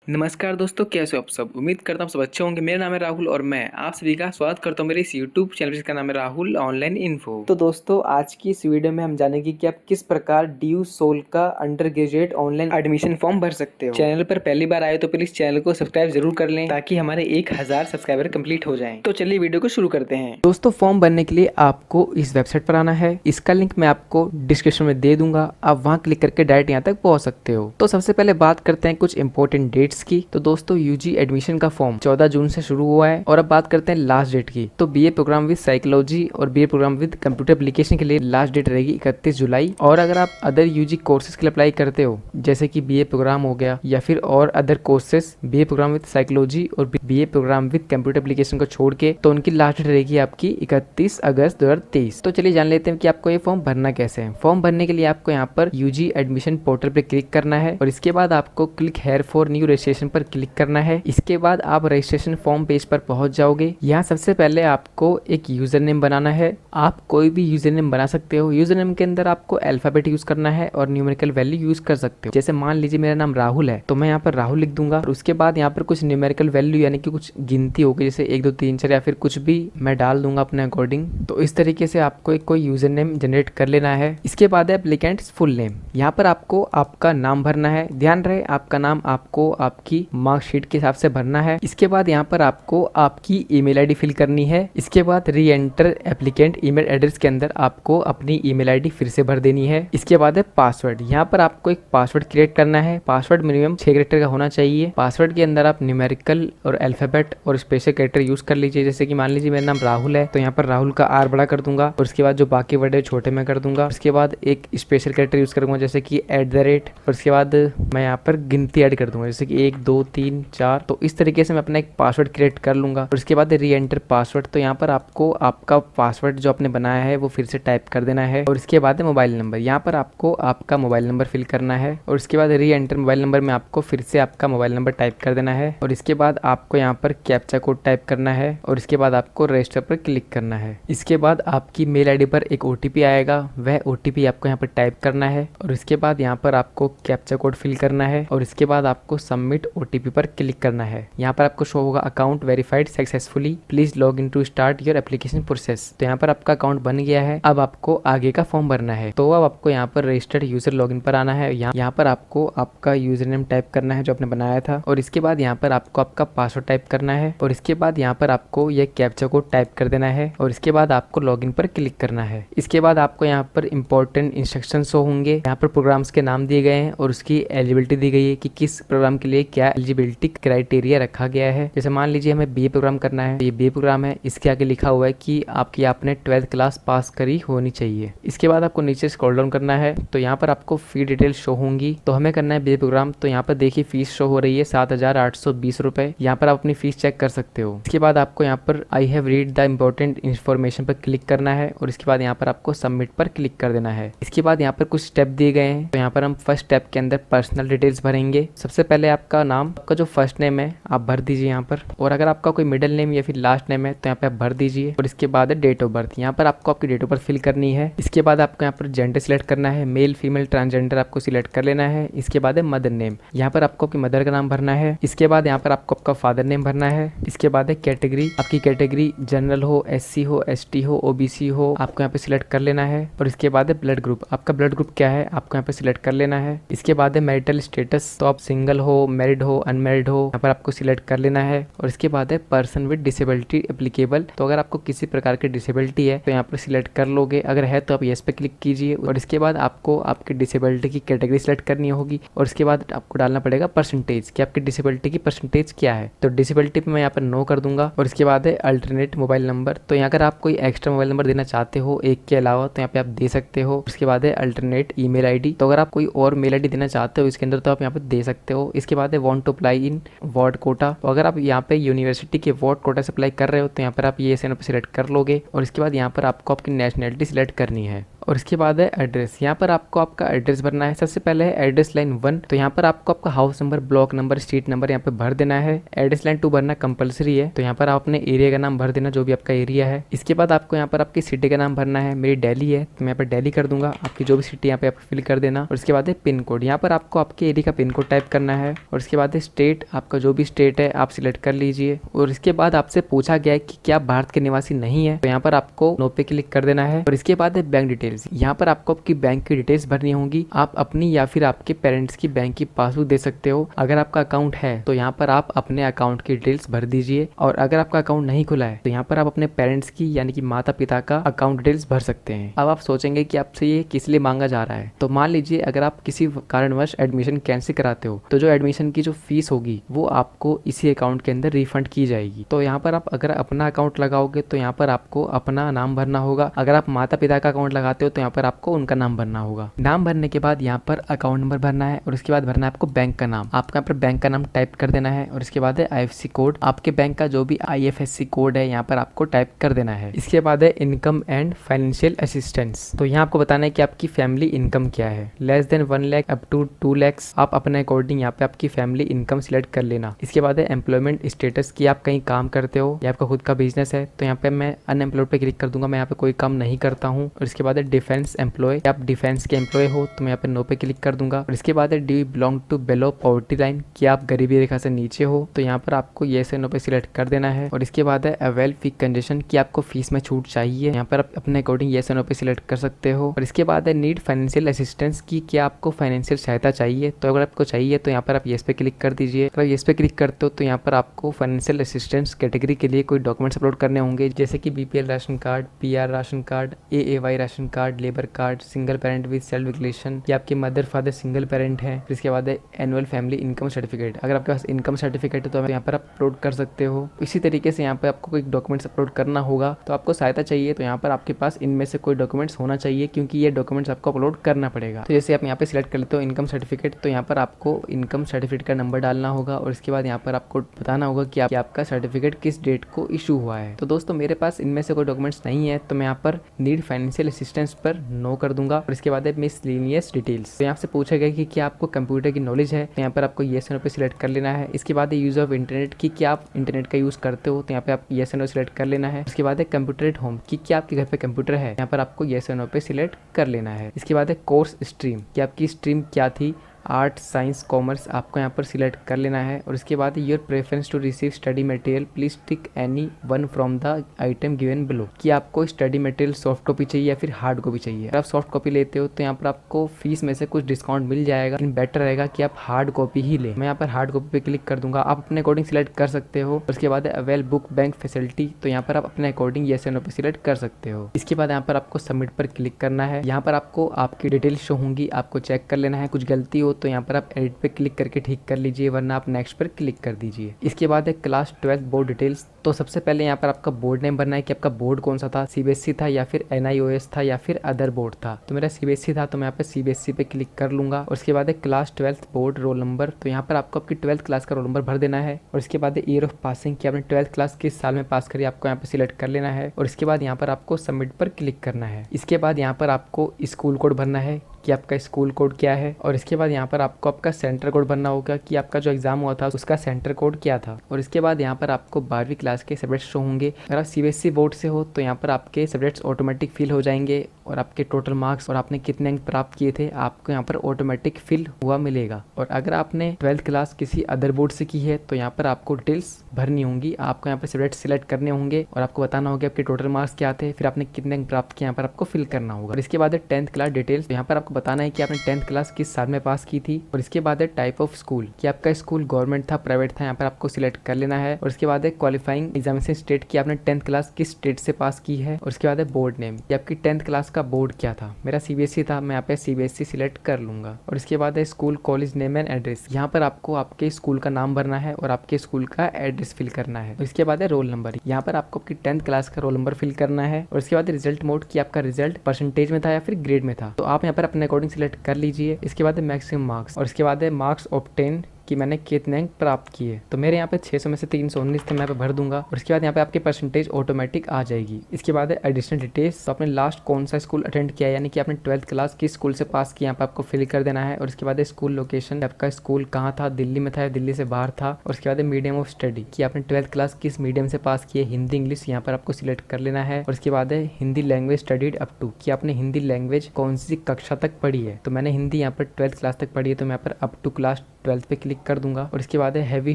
नमस्कार दोस्तों, कैसे हो आप सब। उम्मीद करता हूँ सब अच्छे होंगे। मेरा नाम है राहुल और मैं आप सभी का स्वागत करता हूँ मेरे इस यूट्यूब चैनल जिसका नाम है राहुल ऑनलाइन इन्फो। तो दोस्तों, आज की इस वीडियो में हम जानेंगे कि आप किस प्रकार ड्यू सोल का under graduate online admission form भर सकते हो। चैनल पर पहली बार आए तो प्लीज चैनल को सब्सक्राइब जरूर कर लें ताकि हमारे 1000 सब्सक्राइबर कंप्लीट हो जाएं। तो चलिए वीडियो को शुरू करते हैं। दोस्तों, फॉर्म भरने के लिए आपको इस वेबसाइट पर आना है। इसका लिंक मैं आपको डिस्क्रिप्शन में दे दूंगा, आप वहां क्लिक करके डायरेक्ट यहाँ तक पहुंच सकते हो। तो सबसे पहले बात करते हैं कुछ इंपॉर्टेंट डेट्स की। तो दोस्तों, यूजी एडमिशन का फॉर्म 14 जून से शुरू हुआ है। और अब बात करते हैं लास्ट डेट की। तो बीए प्रोग्राम विद साइकोलॉजी और BA programme with computer application के लिए लास्ट डेट रहेगी 31 जुलाई। और अगर आप अदर यूजी कोर्सेज के लिए अप्लाई करते हो, जैसे कि बीए प्रोग्राम हो गया या फिर और other courses BA programme with psychology और BA programme with computer application को छोड़ के, तो उनकी लास्ट डेट रहेगी आपकी 31 अगस्त 2023। तो चलिए जान लेते हैं कि आपको ये फॉर्म भरना कैसे है। फॉर्म भरने के लिए आपको यहाँ पर यूजी एडमिशन पोर्टल पर क्लिक करना है और इसके बाद आपको click here for new registration पर क्लिक करना है। इसके बाद आप रजिस्ट्रेशन फॉर्म पेज पर पहुंच जाओगे। यहाँ सबसे पहले आपको एक यूजर नेम बनाना है। आप कोई भी यूजर नेम बना सकते हो। यूजर नेम के अंदर आपको अल्फाबेट यूज करना है और न्यूमेरिकल वैल्यू यूज कर सकते हो। जैसे मान लीजिए मेरा नाम राहुल है तो मैं यहाँ पर राहुल लिख दूंगा और उसके बाद यहाँ पर कुछ न्यूमेरिकल वैल्यू यानी कि कुछ गिनती होगी, जैसे 1 2 3 4 या फिर कुछ भी मैं डाल दूंगा अपने अकॉर्डिंग। तो इस तरीके से आपको एक कोई यूजर नेम जनरेट कर लेना है। इसके बाद है एप्लीकेंट फुल नेम। यहाँ पर आपको आपका नाम भरना है। ध्यान रहे आपका नाम आपको आपकी मार्कशीट के हिसाब से भरना है। इसके बाद यहाँ पर आपको आपकी ईमेल आईडी फिल करनी है। इसके बाद री एंटर एप्लीकेंट ईमेल एड्रेस के अंदर आपको अपनी ईमेल आईडी फिर से भर देनी है। इसके बाद है पासवर्ड। यहाँ पर आपको एक पासवर्ड क्रिएट करना है। पासवर्ड मिनिमम 6 कैरेक्टर का होना चाहिए। पासवर्ड के अंदर आप न्यूमेरिकल और अल्फाबेट और स्पेशल कैरेक्टर यूज कर लीजिए। जैसे कि मान लीजिए मेरा नाम राहुल है तो यहाँ पर राहुल का आर बड़ा कर दूंगा और उसके बाद जो बाकी वर्ड है छोटे में कर दूंगा। उसके बाद एक स्पेशल कैरेक्टर यूज करूंगा जैसे कि @ और उसके बाद मैं यहाँ पर गिनती ऐड कर दूंगा जैसे कि 1 2 3 4। तो इस तरीके से मैं अपना एक पासवर्ड क्रिएट कर लूंगा और उसके बाद री एंटर पासवर्ड। तो यहाँ पर आपको आपका पासवर्ड जो आपने बनाया है वो फिर से टाइप कर देना है। और इसके बाद मोबाइल नंबर, यहाँ पर आपको आपका मोबाइल नंबर फिल करना है और उसके बाद री एंटर मोबाइल नंबर में आपको फिर से आपका मोबाइल नंबर टाइप कर देना है। और इसके बाद आपको यहाँ पर कैप्चा कोड टाइप करना है और इसके बाद आपको रजिस्टर पर क्लिक करना है। इसके बाद आपकी मेल आईडी पर एक ओटीपी आएगा, वह ओटीपी आपको यहाँ पर टाइप करना है और इसके बाद यहाँ पर आपको कैप्चा कोड फिल करना है और इसके बाद आपको सबमिट ओटीपी पर क्लिक करना है। यहाँ पर आपको शो होगा account verified successfully, please log in to start your application process. तो यहाँ पर आपका अकाउंट बन गया है। अब आपको आगे का फॉर्म भरना है। तो अब आपको यहाँ पर रजिस्टर्ड यूजर लॉगिन पर आना है। यहाँ पर आपको आपका यूजर नेम टाइप करना है जो आपने बनाया था और इसके बाद यहाँ पर आपको आपका पासवर्ड टाइप करना है और इसके बाद यहाँ पर आपको यह कैप्चा कोड टाइप कर देना है और इसके बाद आपको लॉगिन पर क्लिक करना है। इसके बाद आपको यहाँ पर इंपॉर्टेंट इंस्ट्रक्शन शो होंगे। यहाँ पर प्रोग्राम्स के नाम दिए गए हैं और उसकी एलिजिबिलिटी दी गई है कि किस प्रोग्राम के लिए क्या एलिजिबिलिटी क्राइटेरिया रखा गया है। जैसे मान लीजिए हमें बीए प्रोग्राम करना है, ये बीए प्रोग्राम है, इसके आगे लिखा हुआ है कि आपने 12th क्लास पास करी होनी चाहिए। इसके बाद आपको नीचे स्क्रॉल डाउन करना है तो यहाँ पर आपको फी डिटेल शो होंगी। तो हमें करना है बीए प्रोग्राम, तो यहाँ पर देखिए फीस शो हो रही है 7,820 रुपए। यहाँ पर आप अपनी फीस चेक कर सकते हो। इसके बाद आपको यहाँ पर I have read the important information पर क्लिक करना है और इसके बाद यहाँ पर आपको सबमिट पर क्लिक कर देना है। इसके बाद यहाँ पर कुछ स्टेप दिए गए हैं। तो यहाँ पर हम फर्स्ट स्टेप के अंदर पर्सनल डिटेल्स भरेंगे। सबसे पहले आपका नाम, आपका जो फर्स्ट नेम है आप भर दीजिए यहाँ पर, और अगर आपका कोई मिडिल नेम या फिर लास्ट नेम है तो यहाँ पे आप भर दीजिए। और इसके बाद है डेट ऑफ बर्थ। यहाँ पर आपको आपकी डेट ऑफ बर्थ फिल करनी है। इसके बाद आपको यहाँ पर जेंडर सिलेक्ट करना है, मेल फीमेल ट्रांसजेंडर आपको सिलेक्ट कर लेना है। इसके बाद है मदर नेम, यहाँ पर आपको आपकी मदर का नाम भरना है। इसके बाद यहाँ पर आपको आपका फादर नेम भरना है। इसके बाद है कैटेगरी, आपकी कैटेगरी जनरल हो, SC हो, ST हो, OBC हो, आपको यहाँ पे सिलेक्ट कर लेना है। और इसके बाद है ब्लड ग्रुप, आपका ब्लड ग्रुप क्या है आपको यहाँ पे सिलेक्ट कर लेना है। इसके बाद है मैरिटल स्टेटस, तो आप सिंगल हो, मैरिड हो, अनमैरिड हो, यहाँ पर आपको सिलेक्ट कर लेना है। और इसके बाद है पर्सन विद डिसेबिलिटी एप्लीकेबल, तो अगर आपको किसी प्रकार की डिसेबिलिटी है तो यहाँ पर सिलेक्ट कर लोगे, अगर है तो आप यस पे क्लिक कीजिए। और इसके बाद आपको आपकी डिसेबिलिटी की कैटेगरी सिलेक्ट करनी होगी और इसके बाद आपको डालना पड़ेगा परसेंटेज कि आपकी डिसेबिलिटी की परसेंटेज क्या है। तो डिसेबिलिटी पे मैं यहाँ पर नो कर दूंगा। और इसके बाद है अल्टरनेट मोबाइल नंबर, तो यहाँ अगर आप कोई एक्स्ट्रा मोबाइल नंबर देना चाहते हो एक के अलावा तो यहाँ पे आप दे सकते हो। उसके बाद है अल्टरनेट ईमेल आईडी, तो अगर आप कोई और मेल आईडी देना चाहते हो इसके अंदर तो आप यहाँ पे दे सकते हो। इसके बाद है want to apply in ward quota, तो अगर आप यहाँ पे यूनिवर्सिटी के वार्ड कोटा से अप्लाई कर रहे हो तो यहाँ पर आप ये सिलेक्ट कर लोगे। और इसके बाद यहाँ पर आपको आपकी नेशनलिटी सिलेक्ट करनी है। और इसके बाद है एड्रेस। यहाँ पर आपको आपका एड्रेस भरना है। सबसे पहले है एड्रेस लाइन 1, तो यहाँ पर आपको आपका house number, block number, street number यहाँ पे भर देना है। एड्रेस लाइन 2 भरना कंपलसरी है, तो यहाँ पर आप अपने एरिया का नाम भर देना, जो भी आपका एरिया है। इसके बाद आपको यहाँ पर आपकी सिटी का नाम भरना है। मेरी दिल्ली है तो मैं यहाँ पर दिल्ली कर दूंगा। आपकी जो भी सिटी यहाँ पे आप फिल कर देना। और इसके बाद है पिन कोड, यहाँ पर आपको आपके एरिया का पिन कोड टाइप करना है। और इसके बाद है स्टेट, आपका जो भी स्टेट है आप सिलेक्ट कर लीजिए। और इसके बाद आपसे पूछा गया है कि क्या भारत के निवासी नहीं है, तो यहाँ पर आपको नो पे क्लिक कर देना है। और इसके बाद है बैंक डिटेल्स, यहाँ पर आपको आपकी बैंक की डिटेल्स भरनी होंगी। आप अपनी या फिर आपके पेरेंट्स की बैंक की पासबुक दे सकते हो। अगर आपका अकाउंट है तो यहाँ पर आप अपने अकाउंट की डिटेल्स भर दीजिए। और अगर आपका अकाउंट नहीं खुला है तो यहाँ पर आप अपने पेरेंट्स की यानी कि माता पिता का अकाउंट डिटेल्स भर सकते हैं। अब आप सोचेंगे कि आपसे ये किस लिए मांगा जा रहा है, तो मान लीजिए अगर आप किसी कारणवश एडमिशन कैंसिल कराते हो तो जो एडमिशन की जो फीस होगी वो आपको इसी अकाउंट के अंदर रिफंड की जाएगी। तो यहाँ पर आप अगर अपना अकाउंट लगाओगे तो यहाँ पर आपको अपना नाम भरना होगा। अगर आप माता पिता का अकाउंट लगाते हो तो यहाँ पर आपको उनका नाम भरना होगा। नाम भरने के बाद यहाँ पर अकाउंट नंबर भरना है। और उसके बाद भरना है आपको बैंक का नाम। आपका यहाँ पर बैंक का नाम टाइप कर देना है। और इसके बाद है IFSC कोड, आपके बैंक का जो भी IFSC कोड है यहाँ पर आपको टाइप कर देना है। इसके बाद है इनकम एंड फाइनेंशियल असिस्टेंस, तो यहाँ आपको बताना है कि आपकी फैमिली इनकम क्या है। Less than 1 lakh up to 2 lakh, आप अपने अकॉर्डिंग यहाँ पे आपकी फैमिली इनकम सिलेक्ट कर लेना। इसके बाद है एम्प्लॉयमेंट स्टेटस, की आप कहीं काम करते हो या आपका खुद का बिजनेस है, तो यहाँ पे मैं अनएम्प्लॉयड पे क्लिक कर दूंगा। मैं यहाँ पे कोई काम नहीं करता हूँ। और इसके बाद है डिफेंस एम्प्लॉय, आप डिफेंस के एम्प्लॉय हो तो मैं यहाँ पे नो पे क्लिक कर दूंगा। और इसके बाद है do you belong to below poverty line, कि आप गरीबी रेखा से नीचे हो, तो यहाँ पर आपको येस या नो पे सिलेक्ट कर देना है। और इसके बाद है अवेल फी कंजेशन, की आपको फीस में छूट चाहिए, यहाँ पर आप अपने अकॉर्डिंग येस या नो पे सिलेक्ट कर सकते हो। और इसके बाद है नीड फाइनेंशियल असिस्टेंस, की क्या आपको फाइनेंशियल सहायता चाहिए, तो अगर आपको चाहिए तो यहाँ पर आप येस पे क्लिक कर दीजिए। अगर येस पे क्लिक करते हो तो यहाँ पर आपको फाइनेंशियल असिस्टेंस कैटेगरी के लिए कोई डॉक्यूमेंट्स अपलोड करने होंगे, जैसे कि BPL ration card, PR ration card, AAY ration card, labour card, single parent with self declaration, या आपके मदर फादर सिंगल पेरेंट है। फिर इसके बाद है एनुअल फैमिली इनकम सर्टिफिकेट, अगर आपके पास इनकम सर्टिफिकेट है तो यहाँ पर आप अपलोड कर सकते हो। इसी तरीके से यहाँ पे आपको कोई डॉक्यूमेंट्स अपलोड करना होगा, तो आपको सहायता चाहिए तो यहाँ पर आपके पास इनमें से कोई डॉक्यूमेंट्स होना चाहिए, क्योंकि ये डॉक्यूमेंट्स आपको अपलोड करना पड़ेगा। तो जैसे आप यहाँ पे सिलेक्ट कर लेते हो इनकम सर्टिफिकेट, तो यहाँ पर आपको इनकम सर्टिफिकेट का नंबर डालना होगा। और इसके बाद यहाँ पर आपको बताना होगा कि आपका सर्टिफिकेट किस डेट को इशू हुआ है। तो दोस्तों मेरे पास इनमें से कोई डॉक्यूमेंट्स नहीं है, तो मैं यहाँ पर नीड फाइनेंशियल असिस्टेंस पर नो कर दूंगा। और इसके बाद है मिसलेनियस डिटेल्स, तो यहाँ से पूछा गया कि क्या आपको कंप्यूटर की नॉलेज है, तो यहाँ पर आपको येस नो पे सिलेक्ट कर लेना है। इसके बाद है यूज ऑफ इंटरनेट, की क्या आप इंटरनेट का यूज करते हो, तो यहाँ पे आप येस नो सिलेक्ट कर लेना है। उसके बाद है कंप्यूटर एट होम, की क्या आपके घर पे कंप्यूटर है, यहाँ पर आपको येस नो पे सिलेक्ट कर लेना है। इसके बाद है कोर्स स्ट्रीम, कि आपकी स्ट्रीम क्या थी, आर्ट, साइंस, कॉमर्स, आपको यहाँ पर सिलेक्ट कर लेना है। और इसके बाद your preference to receive study material, please tick any one from the item given below, कि आपको स्टडी मटेरियल सॉफ्ट कॉपी चाहिए या फिर हार्ड कॉपी चाहिए। अगर आप सॉफ्ट कॉपी लेते हो तो यहाँ पर आपको फीस में से कुछ डिस्काउंट मिल जाएगा, लेकिन बेटर रहेगा कि आप हार्ड कॉपी ही ले। मैं यहाँ पर हार्ड कॉपी पे क्लिक कर दूंगा, आप अपने अकॉर्डिंग सिलेक्ट कर सकते हो। उसके बाद अवेल बुक बैंक फैसिलिटी, तो यहाँ पर आप अपने अकॉर्डिंग येस नो पे सिलेक्ट कर सकते हो। इसके बाद यहाँ पर आपको सबमिट पर क्लिक करना है। यहाँ पर आपको आपकी डिटेल शो होंगी, आपको चेक कर लेना है। कुछ गलती हो तो यहाँ पर आप एडिट पे क्लिक करके ठीक कर लीजिए, वरना आप नेक्स्ट पर क्लिक कर दीजिए। इसके बाद है क्लास 12 बोर्ड डिटेल्स, तो सबसे पहले यहाँ पर आपका बोर्ड नेम भरना है कि आपका बोर्ड कौन सा था, CBSE था या फिर NIOS था या फिर अदर बोर्ड था। तो मेरा CBSE था तो मैं यहाँ पे CBSE पे क्लिक कर लूंगा। और उसके बाद है क्लास 12 बोर्ड रोल नंबर, तो यहाँ पर आपको आपकी 12th क्लास का रोल नंबर भर देना है। और इसके बाद है ईयर ऑफ पासिंग, कि आपने 12th क्लास किस साल में पास करी, आपको यहाँ पे सिलेक्ट कर लेना है। और इसके बाद यहाँ पर आपको सबमिट पर क्लिक करना है। इसके बाद यहाँ पर आपको स्कूल कोड भरना है कि आपका स्कूल कोड क्या है। और इसके बाद यहाँ पर आपको आपका सेंटर कोड भरना होगा कि आपका जो एग्जाम हुआ था उसका सेंटर कोड क्या था। और इसके बाद यहाँ पर आपको 12वीं क्लास के सब्जेक्ट्स शो होंगे। अगर आप CBSE बोर्ड से हो तो यहाँ पर आपके सब्जेक्ट्स ऑटोमेटिक फिल हो जाएंगे, और आपके टोटल मार्क्स और आपने कितने अंक प्राप्त किए थे आपको यहाँ पर ऑटोमेटिक फिल हुआ मिलेगा। और अगर आपने 12th क्लास किसी अदर बोर्ड से की है तो यहाँ पर आपको डिटेल्स भरनी होंगी, आपको यहाँ पर सब्जेक्ट सिलेक्ट करने होंगे और आपको बताना होगा आपके टोटल मार्क्स क्या थे, फिर आपने कितने अंक प्राप्त किए यहाँ पर आपको फिल करना होगा। और इसके बाद है 10th क्लास डिटेल्स, यहाँ पर आपको बताना है कि आपने 10th क्लास किस साल में पास की थी। और इसके बाद है टाइप ऑफ स्कूल, कि आपका स्कूल गवर्नमेंट था, प्राइवेट था, यहाँ पर आपको सिलेक्ट कर लेना है। और इसके बाद है क्वालिफाइंग एग्जामिनेशन स्टेट, की आपने 10th क्लास किस स्टेट से पास की है। और उसके बाद है बोर्ड नेम, कि आपकी 10th क्लास का बोर्ड क्या था, मेरा CBSE था, मैं यहाँ पे CBSE सिलेक्ट कर लूंगा। और इसके बाद है school college name and address, यहाँ पर आपको आपके स्कूल का नाम भरना है और आपके स्कूल का एड्रेस फिल करना है। और इसके बाद है रोल नंबर, यहाँ पर आपको आपकी 10th क्लास का रोल नंबर फिल करना है। और इसके बाद रिजल्ट मोड, की आपका रिजल्ट परसेंटेज में था या फिर ग्रेड में था, तो आप यहाँ पर अपने अकॉर्डिंग सिलेक्ट कर लीजिए। इसके बाद है मैक्सिमम मार्क्स, और इसके बाद है मार्क्स ऑब्टेन कि मैंने कितने अंक प्राप्त किए। तो मेरे यहाँ पे 600 में से 319 थे, मैं यहाँ पे भर दूंगा और उसके बाद यहाँ पे आपकी परसेंटेज ऑटोमेटिक आ जाएगी। इसके बाद है एडिशनल डिटेल्स, तो आपने लास्ट कौन सा स्कूल अटेंड किया, यानी कि आपने 12th क्लास किस स्कूल से पास किया, यहाँ पे आपको फिल कर देना है। और उसके बाद स्कूल लोकेशन, आपका स्कूल कहाँ था, दिल्ली में था या दिल्ली से बाहर था। और उसके बाद मीडियम ऑफ स्टडी, कि आपने 12th क्लास किस मीडियम से पास किए, हिंदी इंग्लिश यहाँ पर आपको सिलेक्ट कर लेना है। और उसके बाद है Hindi language studied up to, कि आपने हिंदी लैंग्वेज कौन सी कक्षा तक पढ़ी है। तो मैंने हिंदी यहाँ पर 12th क्लास तक पढ़ी है, तो मैं यहाँ पर अप टू क्लास 12th पे क्लिक कर दूंगा। और इसके बाद है have you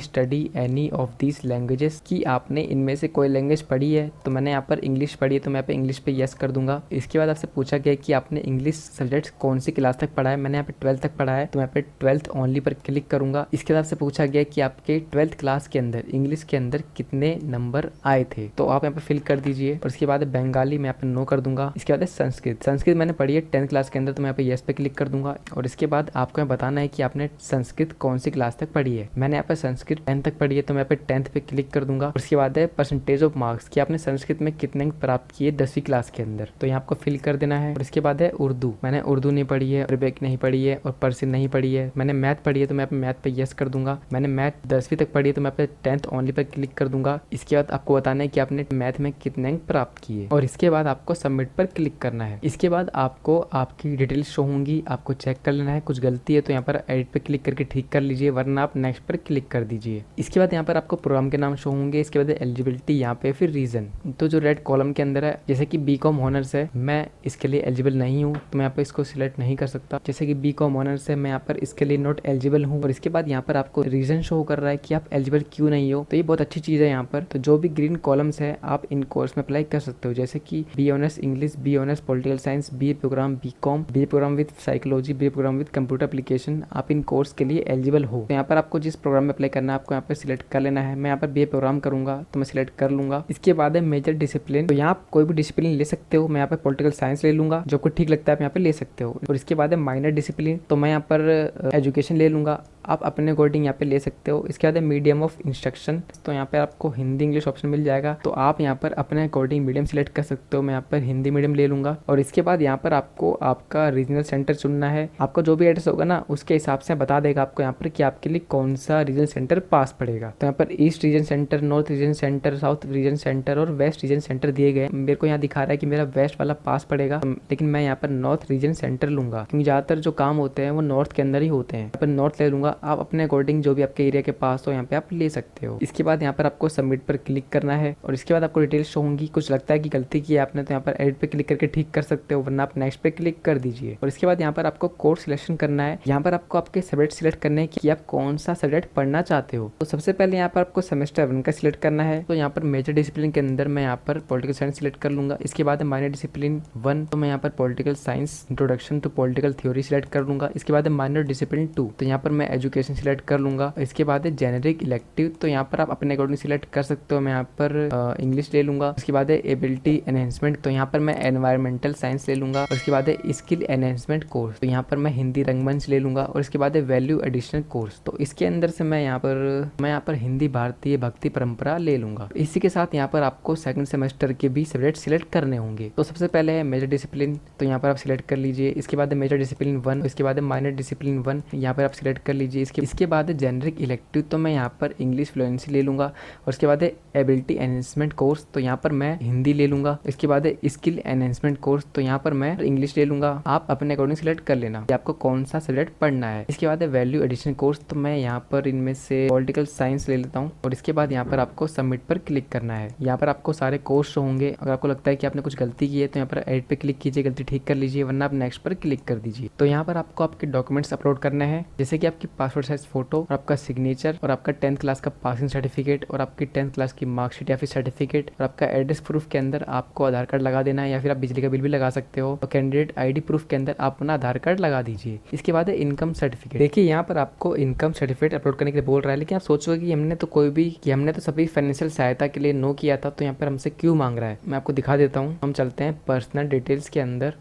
study any of these languages, कि आपने इनमें से कोई लैंग्वेज पढ़ी है। तो मैंने यहाँ पर इंग्लिश पढ़ी है, तो मैं यहाँ पे इंग्लिश पे यस कर दूंगा। इसके बाद आपसे पूछा गया कि आपने इंग्लिश सब्जेक्ट कौन सी क्लास तक पढ़ा है, मैंने यहाँ पे 12th तक पढ़ा है, तो मैं यहाँ पे 12th ओनली पर क्लिक करूंगा। इसके बाद आपसे पूछा गया कि आपके 12th क्लास के अंदर इंग्लिश के अंदर कितने नंबर आए थे, तो आप यहाँ पे फिल कर दीजिए। और इसके बाद बंगाली मैं यहाँ पे नो कर दूंगा। इसके बाद संस्कृत मैंने पढ़ी है 10th क्लास के अंदर, तो मैं यहाँ पे यस पे क्लिक कर दूंगा। और इसके बाद आपको बताना है कि आपने संस्कृत कौन सी क्लास तक पढ़ी है। मैंने यहाँ पे संस्कृत 10th तक पढ़ी है, तो मैं यहाँ पे 10th पे क्लिक कर दूंगा। उसके बाद है परसेंटेज ऑफ मार्क्स, कि आपने संस्कृत में कितने अंक प्राप्त किए 10वीं क्लास के अंदर, तो यहाँ आपको फिल कर देना है। और इसके बाद है उर्दू, मैंने उर्दू नहीं पढ़ी है, अरबिक नहीं पढ़ी है और पर्सियन नहीं पढ़ी है। मैंने मैथ पढ़ी है, तो मैं यहाँ पे मैथ पे यस कर दूंगा। मैंने मैथ 10वीं तक पढ़ी है, तो मैं यहाँ पे 10th ओनली पर क्लिक कर दूंगा। इसके बाद आपको बताना है कि आपने मैथ में कितने अंक प्राप्त किए और इसके बाद आपको सबमिट पर क्लिक करना है। इसके बाद आपको आपकी डिटेल्स शो होंगी, आपको चेक कर लेना है, कुछ गलती है तो यहाँ पर एडिट पे क्लिक करके ठीक कर लीजिए, वरना आप नेक्स्ट पर क्लिक कर दीजिए। इसके बाद यहाँ पर आपको प्रोग्राम के नाम शो होंगे। इसके बाद एलिजिबिलिटी, यहाँ पे फिर रीजन, तो जो रेड कॉलम के अंदर है, जैसे कि बीकॉम ऑनर्स है, मैं इसके लिए एलिजिबल नहीं हूँ, तो मैं यहाँ पे इसको सिलेक्ट नहीं कर सकता। जैसे कि बीकॉम ऑनर्स है, मैं यहाँ पर इसके लिए नॉट एलिजिबल हूँ। और इसके बाद यहाँ पर आपको रीजन शो कर रहा है कि आप एलिजिबल क्यों नहीं हो, तो ये बहुत अच्छी चीज है यहाँ पर। तो जो भी ग्रीन कॉलम्स है आप इन कोर्स में अप्लाई कर सकते हो, जैसे कि B honours English, B honours political science, B programme BCom, B programme with psychology, B programme with computer application, आप इन कोर्स के लिए एलिजिबल हो। तो यहाँ पर आपको जिस प्रोग्राम में अप्लाई करना है आपको यहाँ पर सिलेक्ट कर लेना है। मैं यहाँ पर बी प्रोग्राम करूंगा, तो मैं सिलेक्ट कर लूंगा। इसके बाद है मेजर डिसिप्लिन, तो यहाँ आप कोई भी डिसिप्लिन ले सकते हो। मैं यहाँ पर पॉलिटिकल साइंस ले लूंगा, जो आपको ठीक लगता है आप यहाँ पे ले सकते हो। और इसके बाद है माइनर डिसिप्लिन, तो मैं यहाँ पर एजुकेशन ले लूंगा, आप अपने अकॉर्डिंग यहाँ पे ले सकते हो। इसके बाद है मीडियम ऑफ इंस्ट्रक्शन, तो यहाँ पे आपको हिंदी इंग्लिश ऑप्शन मिल जाएगा, तो आप यहाँ पर अपने अकॉर्डिंग मीडियम सिलेक्ट कर सकते हो। मैं यहाँ पर हिंदी मीडियम ले लूंगा। और इसके बाद यहाँ पर आपको आपका रीजनल सेंटर चुनना है। आपका जो भी एड्रेस होगा ना उसके हिसाब से बता देगा आपको यहाँ पर कि आपके लिए कौन सा रीजनल सेंटर पास पड़ेगा। तो यहाँ पर east region centre, north region centre, south region centre और वेस्ट रीजन सेंटर दिए गए। मेरे को यहाँ दिखा रहा है कि मेरा वेस्ट वाला पास पड़ेगा, लेकिन मैं यहाँ पर नॉर्थ रीजन सेंटर लूंगा, क्योंकि ज्यादातर जो काम होते हैं वो नॉर्थ के अंदर ही होते हैं। यहाँ पर नॉर्थ ले लूंगा। आप अपने अकॉर्डिंग जो भी आपके एरिया के पास हो यहाँ पे आप ले सकते हो। इसके बाद यहाँ पर आपको सबमिट पर क्लिक करना है और इसके बाद आपको डिटेल्स शो होंगी। कुछ लगता है कि गलती की है आपने, तो यहाँ पर एडिट पे क्लिक करके ठीक कर सकते हो, वरना आप नेक्स्ट पे क्लिक कर दीजिए। और इसके बाद यहाँ पर आपको कोर्स सिलेक्शन करना है। यहाँ पर आपको आपके सब्जेक्ट सिलेक्ट करने हैं कि आप कौन सा सब्जेक्ट पढ़ना चाहते हो। तो सबसे पहले यहाँ पर आपको सेमेस्टर 1 का सिलेक्ट करना है। तो यहाँ पर मेजर डिसिप्लिन के अंदर मैं यहाँ पर पॉलिटिकल साइंस सिलेक्ट कर लूंगा। इसके बाद माइनर डिसिप्लिन 1, तो मैं यहाँ पर political science introduction to political theory select कर लूंगा। इसके बाद माइनर डिसिप्लिन 2, तो यहाँ पर मैं एजुकेशन सिलेक्ट कर लूंगा। इसके बाद है जेनेरिक इलेक्टिव, तो यहाँ पर आप अपने अकॉर्डिंग सिलेक्ट कर सकते हो। मैं यहाँ पर इंग्लिश ले लूंगा। उसके बाद है एबिलिटी एनहेंसमेंट, तो यहाँ पर मैं एनवायरमेंटल साइंस ले लूंगा। और उसके बाद है स्किल एनहेंसमेंट कोर्स, तो यहाँ पर मैं हिंदी रंगमंच ले लूंगा। और इसके बाद है वैल्यू एडिशनल कोर्स, तो इसके अंदर से मैं यहाँ पर हिंदी भारतीय भक्ति परंपरा ले लूंगा। इसी के साथ यहाँ पर आपको सेकंड सेमेस्टर के भी सब्जेक्ट सिलेक्ट करने होंगे। तो सबसे पहले है मेजर डिसिप्लिन, तो यहाँ पर आप सिलेक्ट कर लीजिए। इसके बाद है मेजर डिसिप्लिन 1, इसके बाद है माइनर डिसिप्लिन 1, यहाँ पर आप सिलेक्ट कर लीजिए। इसके बाद है जेनरिक इलेक्टिव, तो मैं यहाँ पर इंग्लिश फ्लुएंसी ले लूंगा। और उसके बाद है एबिलिटी एनहेंसमेंट कोर्स, तो यहाँ पर मैं हिंदी ले लूंगा। इसके बाद है स्किल एनहेंसमेंट कोर्स, तो यहाँ पर मैं इंग्लिश ले लूंगा। आप अपने अकॉर्डिंग सिलेक्ट कर लेना कि आपको कौन सा सब्जेक्ट पढ़ना है। इसके बाद है वैल्यू एडिशनल कोर्स, तो मैं यहाँ पर इनमें से पॉलिटिकल साइंस ले लेता हूँ। और इसके बाद यहाँ पर आपको सबमिट पर क्लिक करना है। यहाँ पर आपको सारे कोर्स होंगे। अगर आपको लगता है कि आपने कुछ गलती की है तो यहाँ पर एडिट पे क्लिक कीजिए, गलती ठीक कर लीजिए, वरना आप नेक्स्ट पर क्लिक कर दीजिए। तो यहाँ पर आपको आपके डॉक्यूमेंट्स अपलोड करने हैं, जैसे कि आपकी पासपोर्ट साइज फोटो और आपका सिग्नेचर और आपका 10th क्लास का पासिंग सर्टिफिकेट और आपकी 10th क्लास की मार्कशीट या फिर सर्टिफिकेट। और आपका एड्रेस प्रूफ के अंदर आपको आधार कार्ड लगा देना है, या फिर आप बिजली का बिल भी लगा सकते हो। और कैंडिडेट आईडी प्रूफ के अंदर आप अपना आधार कार्ड लगा दीजिए। इसके बाद है इनकम सर्टिफिकेट। देखिए यहाँ पर आपको इनकम सर्टिफिकेट अपलोड करने के लिए बोल रहा है, लेकिन आप सोचोगे कि हमने तो सभी फाइनेंशियल सहायता के लिए नो किया था, तो यहाँ पर हमसे क्यों मांग रहा है। मैं आपको दिखा देता हूँ। हम चलते हैं पर्सनल डिटेल्स के अंदर।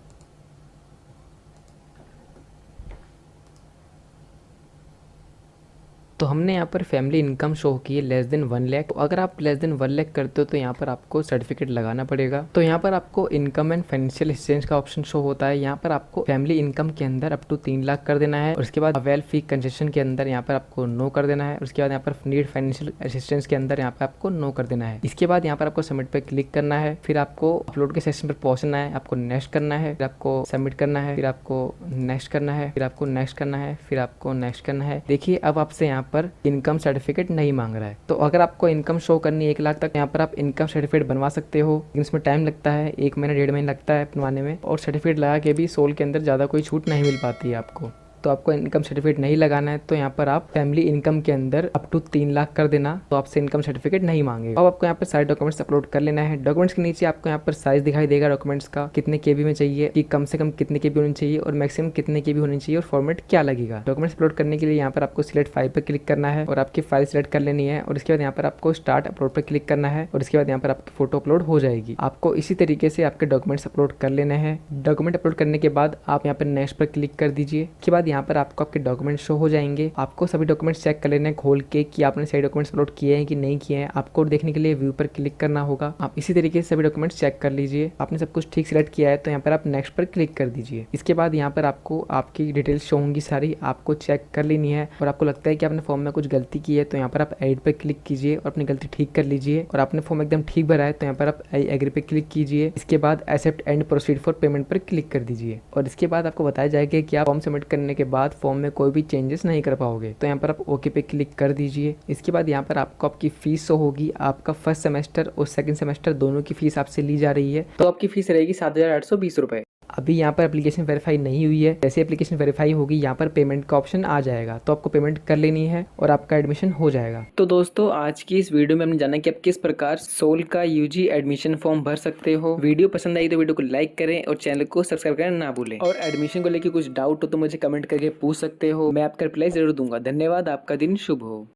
तो हमने यहाँ पर फैमिली इनकम शो की है लेस देन 1 लाख। तो अगर आप लेस देन 1 लाख करते हो तो यहाँ पर आपको सर्टिफिकेट लगाना पड़ेगा। तो यहाँ पर आपको इनकम एंड फाइनेंशियल असिस्टेंस का ऑप्शन शो होता है। यहाँ पर आपको फैमिली इनकम के अंदर अप टू 3 लाख कर देना है और उसके बाद अवेल फी कंसेशन के अंदर यहाँ पर आपको नो कर देना है। उसके बाद यहाँ पर नीड फाइनेंशियल असिस्टेंस के अंदर यहाँ पर आपको नो कर देना है। इसके बाद यहाँ पर आपको सबमिट पर क्लिक करना है, फिर आपको अपलोड के सेक्शन पर पहुंचना है, आपको नेक्स्ट करना है, फिर आपको सबमिट करना है, फिर आपको नेक्स्ट करना है, फिर आपको नेक्स्ट करना है, फिर आपको नेक्स्ट करना है। देखिए अब आपसे यहाँ पर इनकम सर्टिफिकेट नहीं मांग रहा है। तो अगर आपको इनकम शो करनी है 1 लाख तक, यहाँ पर आप इनकम सर्टिफिकेट बनवा सकते हो, लेकिन इसमें टाइम लगता है, 1 महीना 1.5 महीना लगता है बनवाने में। और सर्टिफिकेट लगा के भी सोल के अंदर ज़्यादा कोई छूट नहीं मिल पाती है आपको। तो आपको इनकम सर्टिफिकेट नहीं लगाना है, तो यहाँ पर आप फैमिली इनकम के अंदर अप टू 3 लाख कर देना, तो आपसे इनकम सर्टिफिकेट नहीं मांगेगा। अब आपको यहाँ पर सारे डॉक्यूमेंट्स अपलोड कर लेना है। डॉक्यूमेंट्स के नीचे आपको यहाँ पर साइज दिखाई देगा डॉक्यूमेंट्स का, कितने केबी में चाहिए, कि कम से कम कितने केबी होनी चाहिए और मैक्सिमम कितने केबी होनी चाहिए और फॉर्मेट क्या लगेगा। डॉक्यूमेंट्स अपलोड करने के लिए यहाँ पर आपको सिलेक्ट फाइल पर क्लिक करना है और आपकी फाइल सिलेक्ट कर लेनी है और इसके बाद यहाँ पर आपको स्टार्ट अपलोड पर क्लिक करना है और इसके बाद यहाँ पर आपकी फोटो अपलोड हो जाएगी। आपको इसी तरीके से आपके डॉक्यूमेंट्स अपलोड कर लेने हैं। डॉक्यूमेंट अपलोड करने के बाद आप यहाँ पर नेक्स्ट पर क्लिक कर दीजिए। इसके बाद यहाँ पर आपको आपके डॉक्यूमेंट शो हो जाएंगे। आपको सभी डॉक्यूमेंट्स चेक कर लेने खोल के कि आपने सही डॉक्यूमेंट्स अपलोड किए हैं कि नहीं किए हैं। आपको देखने के लिए व्यू पर क्लिक करना होगा। आप इसी तरीके से सभी डॉक्यूमेंट्स चेक कर लीजिए। आपने सब कुछ ठीक सिलेक्ट किया है तो यहाँ पर आप नेक्स्ट पर क्लिक कर दीजिए। इसके बाद यहाँ पर आपको आपकी डिटेल्स शो होंगी सारी, आपको चेक कर लेनी है। और आपको लगता है कि आपने फॉर्म में कुछ गलती की है तो यहाँ पर आप एडिट पर क्लिक कीजिए और अपनी गलती ठीक कर लीजिए। और आपने फॉर्म एकदम ठीक भरा है तो यहाँ पर आप आई एग्री पे क्लिक कीजिए। इसके बाद accept and proceed for payment पर क्लिक कर दीजिए और इसके बाद आपको बताया जाएगा कि आप फॉर्म सबमिट करने के बाद फॉर्म में कोई भी चेंजेस नहीं कर पाओगे। तो यहाँ पर आप ओके पे क्लिक कर दीजिए। इसके बाद यहाँ पर आपको आपकी फीस शो होगी। आपका फर्स्ट सेमेस्टर और सेकंड सेमेस्टर दोनों की फीस आपसे ली जा रही है। तो आपकी फीस रहेगी 7,820 रुपए। अभी यहाँ पर एप्लीकेशन वेरीफाई नहीं हुई है। जैसे एप्लीकेशन वेरीफाई होगी यहाँ पर पेमेंट का ऑप्शन आ जाएगा, तो आपको पेमेंट कर लेनी है और आपका एडमिशन हो जाएगा। तो दोस्तों आज की इस वीडियो में हमने जाना कि आप किस प्रकार सोल का यूजी एडमिशन फॉर्म भर सकते हो। वीडियो पसंद आई तो वीडियो को लाइक करें और चैनल को सब्सक्राइब करना ना भूलें। और एडमिशन को लेकर कुछ डाउट हो तो मुझे कमेंट करके पूछ सकते हो, मैं आपका रिप्लाई जरूर दूंगा। धन्यवाद, आपका दिन शुभ हो।